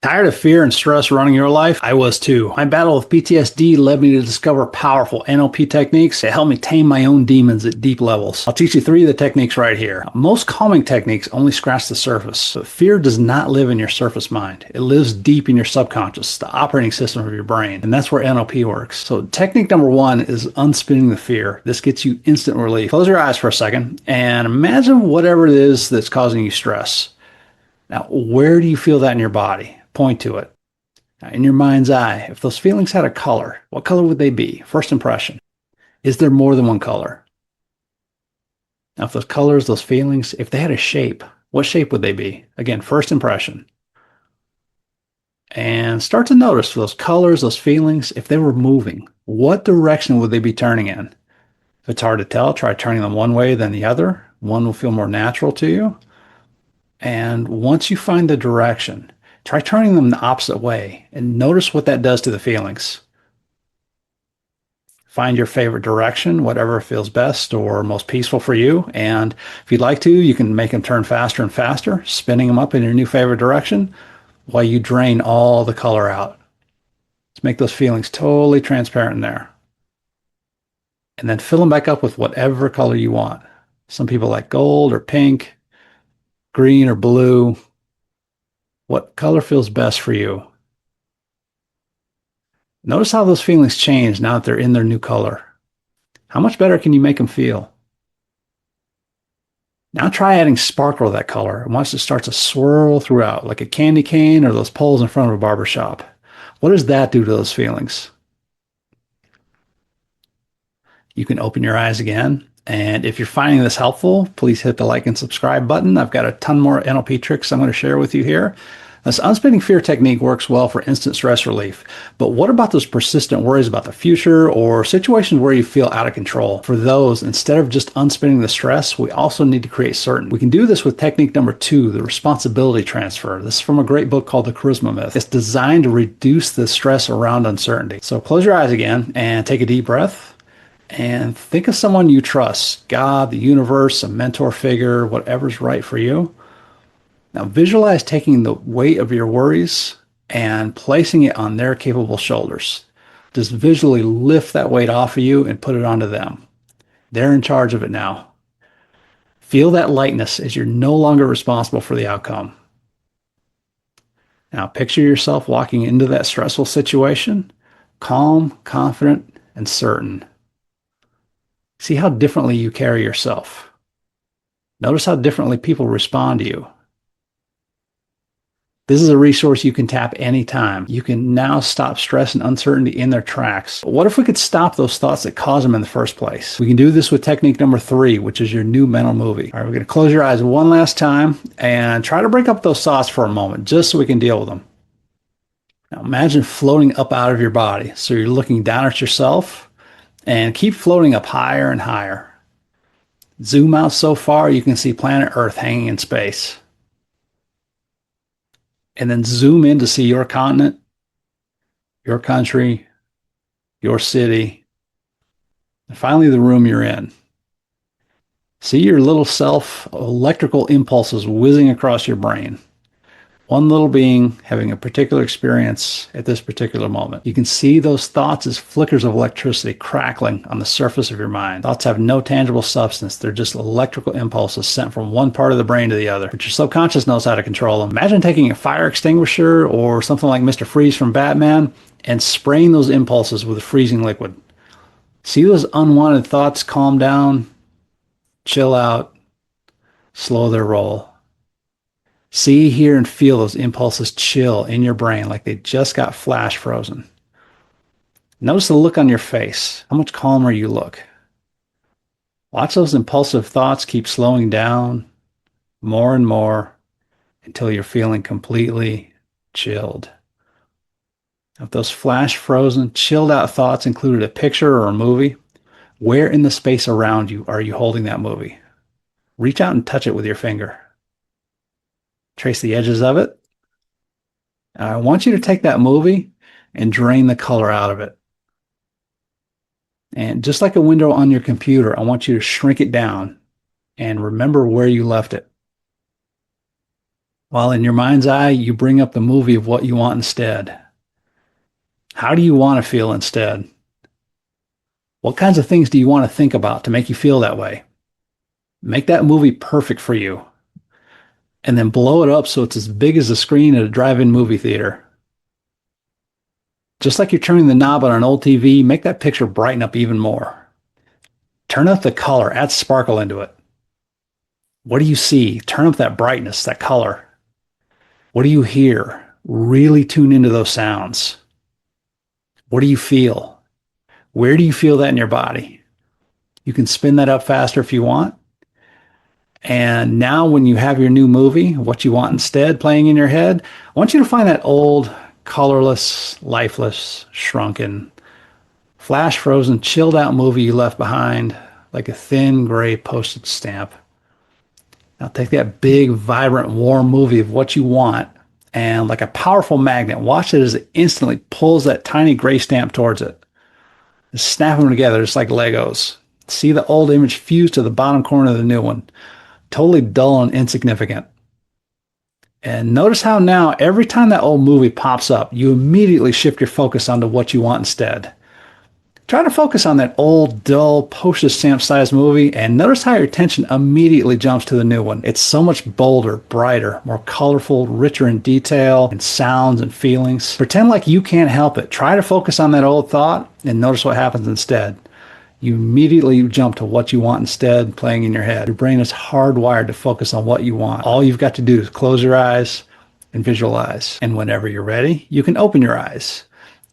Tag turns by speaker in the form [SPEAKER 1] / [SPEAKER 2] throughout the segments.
[SPEAKER 1] Tired of fear and stress running your life? I was too. My battle with PTSD led me to discover powerful NLP techniques that help me tame my own demons at deep levels. I'll teach you 3 of the techniques right here. Most calming techniques only scratch the surface, but fear does not live in your surface mind. It lives deep in your subconscious, the operating system of your brain, and that's where NLP works. So technique number 1 is unspinning the fear. This gets you instant relief. Close your eyes for a second and imagine whatever it is that's causing you stress. Now, where do you feel that in your body? Point to it. Now, in your mind's eye, if those feelings had a color, what color would they be? First impression. Is there more than one color? Now, if those colors, those feelings, if they had a shape, what shape would they be? Again, first impression. And start to notice those colors, those feelings, if they were moving, what direction would they be turning in? If it's hard to tell, try turning them one way, then the other. One will feel more natural to you. And once you find the direction, try turning them the opposite way and notice what that does to the feelings. Find your favorite direction, whatever feels best or most peaceful for you. And if you'd like to, you can make them turn faster and faster, spinning them up in your new favorite direction while you drain all the color out. Let's make those feelings totally transparent in there. And then fill them back up with whatever color you want. Some people like gold or pink, green or blue. What color feels best for you? Notice how those feelings change now that they're in their new color. How much better can you make them feel? Now try adding sparkle to that color and watch it start to swirl throughout like a candy cane or those poles in front of a barber shop. What does that do to those feelings? You can open your eyes again. And if you're finding this helpful, please hit the like and subscribe button. I've got a ton more NLP tricks I'm going to share with you here. This unspinning fear technique works well for instant stress relief. But what about those persistent worries about the future or situations where you feel out of control? For those, instead of just unspinning the stress, we also need to create certainty. We can do this with technique number 2, the responsibility transfer. This is from a great book called The Charisma Myth. It's designed to reduce the stress around uncertainty. So close your eyes again and take a deep breath. And think of someone you trust, God, the universe, a mentor figure, whatever's right for you. Now visualize taking the weight of your worries and placing it on their capable shoulders. Just visually lift that weight off of you and put it onto them. They're in charge of it now. Feel that lightness as you're no longer responsible for the outcome. Now picture yourself walking into that stressful situation, calm, confident, and certain. See how differently you carry yourself. Notice how differently people respond to you. This is a resource you can tap anytime. You can now stop stress and uncertainty in their tracks. But what if we could stop those thoughts that cause them in the first place? We can do this with technique number 3, which is your new mental movie. All right, we're going to close your eyes one last time and try to break up those thoughts for a moment, just so we can deal with them. Now imagine floating up out of your body. So you're looking down at yourself and keep floating up higher and higher. Zoom out so far you can see planet Earth hanging in space. And then zoom in to see your continent, your country, your city, and finally the room you're in. See your little self, electrical impulses whizzing across your brain. One little being having a particular experience at this particular moment. You can see those thoughts as flickers of electricity crackling on the surface of your mind. Thoughts have no tangible substance. They're just electrical impulses sent from one part of the brain to the other, but your subconscious knows how to control them. Imagine taking a fire extinguisher or something like Mr. Freeze from Batman and spraying those impulses with a freezing liquid. See those unwanted thoughts calm down, chill out, slow their roll. See, hear, and feel those impulses chill in your brain like they just got flash frozen. Notice the look on your face, how much calmer you look. Watch those impulsive thoughts keep slowing down more and more until you're feeling completely chilled. If those flash frozen, chilled out thoughts included a picture or a movie, where in the space around you are you holding that movie? Reach out and touch it with your finger. Trace the edges of it. I want you to take that movie and drain the color out of it. And just like a window on your computer, I want you to shrink it down and remember where you left it. While in your mind's eye, you bring up the movie of what you want instead. How do you want to feel instead? What kinds of things do you want to think about to make you feel that way? Make that movie perfect for you. And then blow it up so it's as big as the screen at a drive-in movie theater. Just like you're turning the knob on an old TV, make that picture brighten up even more. Turn up the color, add sparkle into it. What do you see? Turn up that brightness, that color. What do you hear? Really tune into those sounds. What do you feel? Where do you feel that in your body? You can spin that up faster if you want. And now when you have your new movie, what you want instead playing in your head, I want you to find that old, colorless, lifeless, shrunken, flash frozen, chilled out movie you left behind like a thin gray postage stamp. Now take that big, vibrant, warm movie of what you want and like a powerful magnet, watch it as it instantly pulls that tiny gray stamp towards it. Just snap them together just like Legos. See the old image fuse to the bottom corner of the new one. Totally dull and insignificant. And notice how now every time that old movie pops up, you immediately shift your focus onto what you want instead. Try to focus on that old, dull, postage stamp sized movie and notice how your attention immediately jumps to the new one. It's so much bolder, brighter, more colorful, richer in detail and sounds and feelings. Pretend like you can't help it. Try to focus on that old thought and notice what happens instead. You immediately jump to what you want instead playing in your head. Your brain is hardwired to focus on what you want. All you've got to do is close your eyes and visualize. And whenever you're ready, you can open your eyes.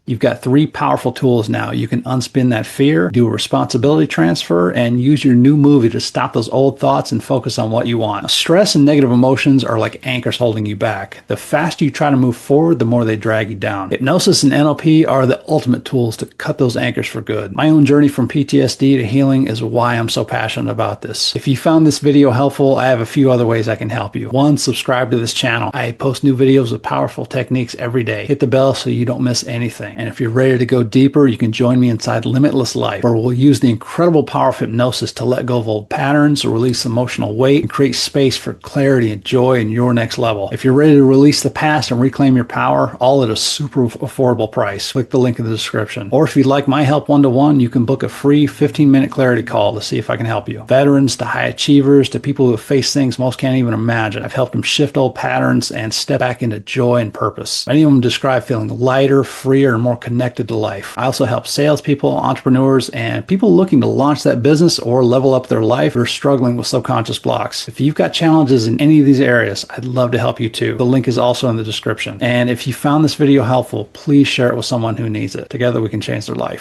[SPEAKER 1] You've got 3 powerful tools now. You can unspin that fear, do a responsibility transfer, and use your new movie to stop those old thoughts and focus on what you want. Stress and negative emotions are like anchors holding you back. The faster you try to move forward, the more they drag you down. Hypnosis and NLP are the ultimate tools to cut those anchors for good. My own journey from PTSD to healing is why I'm so passionate about this. If you found this video helpful, I have a few other ways I can help you. 1, subscribe to this channel. I post new videos with powerful techniques every day. Hit the bell so you don't miss anything. And if you're ready to go deeper, you can join me inside Limitless Life, where we'll use the incredible power of hypnosis to let go of old patterns, release emotional weight, and create space for clarity and joy in your next level. If you're ready to release the past and reclaim your power, all at a super affordable price, click the link in the description. Or if you'd like my help one-to-one, you can book a free 15-minute clarity call to see if I can help you. Veterans to high achievers to people who have faced things most can't even imagine. I've helped them shift old patterns and step back into joy and purpose. Many of them describe feeling lighter, freer, and more connected to life. I also help salespeople, entrepreneurs, and people looking to launch that business or level up their life or struggling with subconscious blocks. If you've got challenges in any of these areas, I'd love to help you too. The link is also in the description. And if you found this video helpful, please share it with someone who needs it. Together we can change their life.